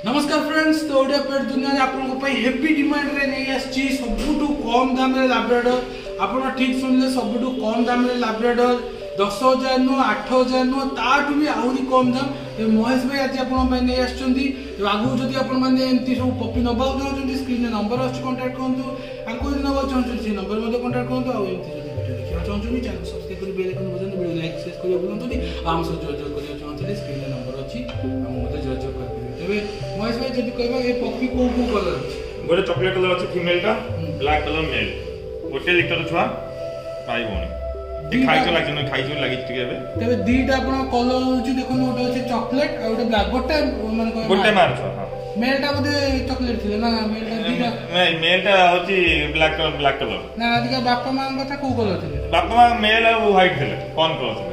नमस्कार फ्रेंड्स, तो ओडिया पेट दुनिया आपको हेवी डिमांड रे नहीं आछि सबुठु कम दाम रे लैब्राडोर। आपण ठीक सुनले, सबुठु कम दाम रे लैब्राडोर 10,000 नु 8,000 नु ताठु भी आहुरी कम दाम। महेश भाई आज आपण पई नहीं आछुंती। आगु जदि आपण माने एमती सब कॉपी नबा चाहछुंती, स्क्रीन रे नंबर अछि, कांटेक्ट करंतु। आंको जदि नबा चाहछुंती से नंबर मध्ये कांटेक्ट करंतु। आ एमती जदि वीडियो देखिबा चाहछुंती चैनल सब्सक्राइब करि bell icon button video like share करियो बोलंतुनी। आम सब जोजो करियो चाहछुंती, स्क्रीन रे नंबर अछि, हम मध्ये जोजो करि। तबे महेश भाई जदि कहबा ए पॉपी को कलर अछि? गोटे चॉकलेट कलर अछि फीमेल का, ब्लैक कलर मेल। गोटे लिटर छुआ पाई बोनी ए खाइ तो लागि न खाइ जो लागि टिके बे। तबे दीटा आपण कलर होछि देखो, ओटा अछि चॉकलेट आ ओटा ब्लैक। गोटे माने गोटे मार छुआ। हां, मेलटा बदे चॉकलेट थिले ना? मेलटा दीटा नहीं, मेलटा होछि ब्लैक कलर ना। अधिका बापा मां कथा को कलर थिले? बापा मां मेल आ व्हाइट थिले, कौन कलर थिले?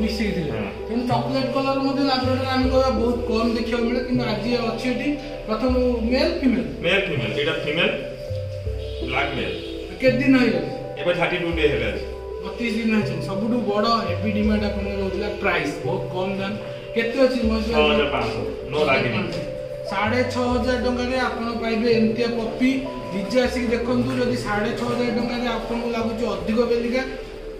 मिक्स थिले। तेन चॉकलेट कलर मध्ये लैब्राडोर हम कहबा बहुत कम देखियो मिले, किंतु आज अछि एठी प्रथम मेल फीमेल एटा फीमेल ब्लैक मेल। के दिन होइले? एबे 32 डे हेले अछि, 32 दिन अछि। सबुडु बड़ हेवी डिमांड अपन रहउतला। प्राइस बहुत कम दाम केते अछि? 6500 नो लागिनी। 6,500 टका रे आपण पाइबे एंतिया कॉपी। निजे आसी देखंतु, जदि 6,500 टका रे आपण लागुची अधिक बेलिका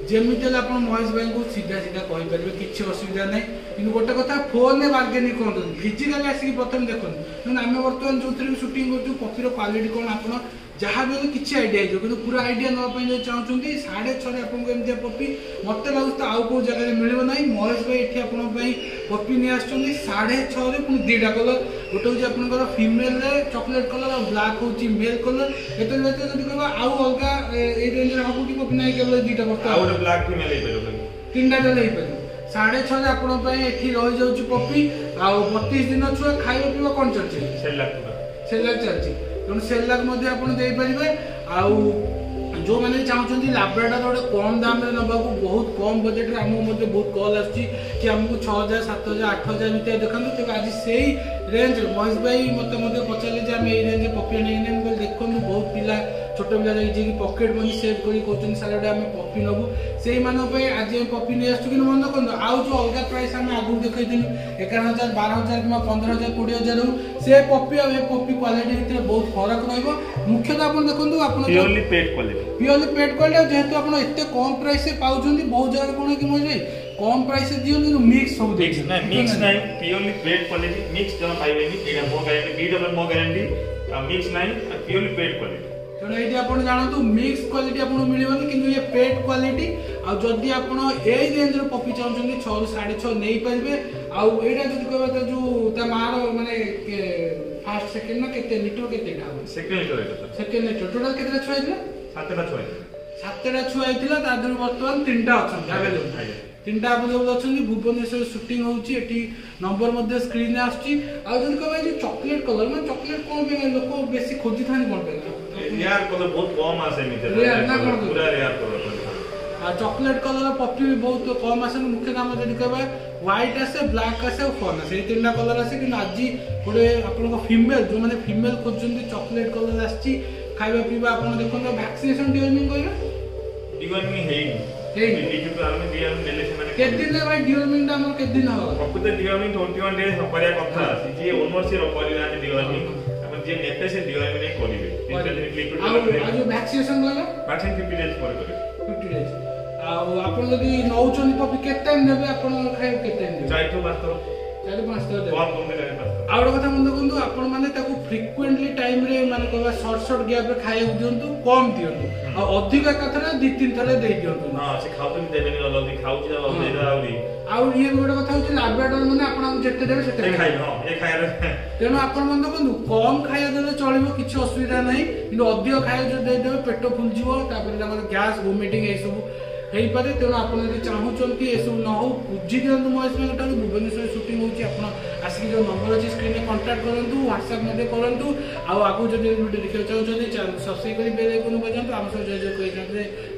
जेमिति आप महेश भाई को सीधा सीधा कहि परिबे, किछि असुविधा नै। कि गोटे कथा फोन में बार्गेनिंग करंतु, फिजिकली आसी प्रथम देखंतु। आमे वर्तमान जो शूटिंग करछु कॉपीर क्वालिटी कोन आपण जहाँ भी किसी आइडिया हो, कि पूरा आइडिया ना चाहते 6,500 आपको एमती कॉपी मत लगुच आउ कौ जगह मिल ना। महेश भाई ये आपंपाई कॉपी नहीं आस 6,500 पुणी दीटा कलर। गोटे हूँ आपंकर फिमेल चॉकलेट कलर और ब्लैक हूँ मेल कलर। एत जब कह आउ अलग ये रेंज हम कि कॉपी ना केवल दीटा तीन टा पारे 6,500 आपंपाई रही जाऊँगी कॉपी। आ 32 दिन छुआ खाଇବା पीवा कौन चलती? सेलाक चलती। तेणु सेलाक जो मैंने चाहते लैब्राडोर गोटे कम दाम नवा बहुत कम बजेट रे आमको बहुत कॉल आमको 6,000 7,000 8,000 भितर देखा। तेज आज से रेंज महेश भाई मत पचारे आम ये रेंज पपी नहीं देखो बहुत पिला छोट पिला जी पकेट मनी सेव कर सारे आम पपी नबू से आज पपी नहीं आसू। कि मन रखो आउ जो अलग प्राइस आम आगू देखी 11,000 12,000 कि 15,000 20,000 से पपी आ पपी क्वालिटी भितर बहुत फरक रहा। मुख्यतः आप देखो प्योरली पेड क्वालिटी जेहेतु आप एत कम प्राइस से पाँच बहुत जगह कौन कि मजे कम प्राइस से दियो मिक्स सब मिक्स नहीं प्योरली पेड क्वालिटी मिक्स जमा पाइबेनी। एटा मो गारंटी बीडब्ल्यू मो गारंटी मिक्स नहीं प्योरली पेड क्वालिटी। तेणु ये आप जानतु मिक्स क्वालिटी आपको मिलबनी, किंतु ये पेड क्वालिटी। आ जदि आप ए रेंज रो पपी चाहते 6 ରୁ 6.5 नहीं पारे। आउ एटा जदि कहबा जो मार माने फर्स्ट सेकंड ना केते लीटर केतेटा सेकंड लीटर टोटल केतेटा छुआ आइला? 7टा छुआ आइला। तादर वर्तमान 3टा अछन अवेलेबल। 3टा अवेलेबल अछन। भुवनेश्वर शूटिंग होउची, एठी नंबर मध्ये स्क्रीन रे आछी। आ जदि कहबा जे चॉकलेट कलर में चॉकलेट कोन पे लोक बेसी खोजी थानी कोन पे? रेयर कलर बहुत कम आसे मिते। रेयर ना कोन पूरा रेयर कलर। आ चॉकलेट कलर पपी भी बहुत कम आसे। मुख्य नाम जदि कहबा व्हाइट आसे, ब्लैक आसे और फन आसे, 3टा कलर आसे। कि आज गोटे आपन फीमेल जो माने फीमेल खोजନ୍ତି चॉकलेट कलर आछि। खाଇବା पीवा आपन देखो वैक्सीनेशन डिवर्मिंग कहबा डिवर्मिंग हेई लिखित आमे डिवर्मिंग देले से माने के दिन भाई डिवर्मिंग ता हमर के दिन हो प्रकृत डिवर्मिंग 21 डेज करिया कथा जे ओनर से करिना डिवर्मिंग अपन जे नेते से डिवर्मिंग नहीं करिवे 3 दिन लिक्विड आ जो वैक्सीनेशन कहबा वैक्सीन 50 डेज पर करे 50 डेज। आ आपन जदी नौचनी पपी के टाइम देबे आपन खाइ के टाइम देबे 4 to 5 आउ कथा मन देखो आपण मैंने फ्रिक्वेंटली टाइम रे माने कहबा शॉर्ट गैप रे खाए दियंतु, कम दियंतु। आ अधिक कथा 2-3 थरे दे दियंतु। हां से खाउतु देबेनी अलग खाउची अब देदा आउ ये गोटे कथा होची लैब्राडोर माने आपण जेते देबे सेते खाइ। हां ये खाइ रे तेनो आपण मन देखो कम खाया देले चलिबो, किछि असुविधा नाही। किंतु अधिक खाया जो दे देबे पेट फुल जीवो, तापर हमर गैस वोमिटिंग ए सब हेई पारे। तेणु आप चाहूँ ये सब न हो बुझी दिखाँ महेश भाई भुवनेश्वर शूटिंग होची। आप आसिक जो नंबर अच्छी स्क्रीन में कांटेक्ट करूँ, व्हाट्सएप में करूँ। आगू जब वीडियो देखा चाहते चैनल सब्सक्राइब कर बेल आइकन बजातु। आम सब जो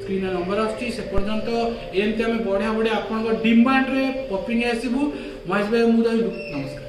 स्क्रीन में नंबर आसुची से पर्यंत एमती आम बढ़िया बढ़िया आप डिमांड रे पपी नहीं आसबू। महेश भाई मुझे नमस्कार।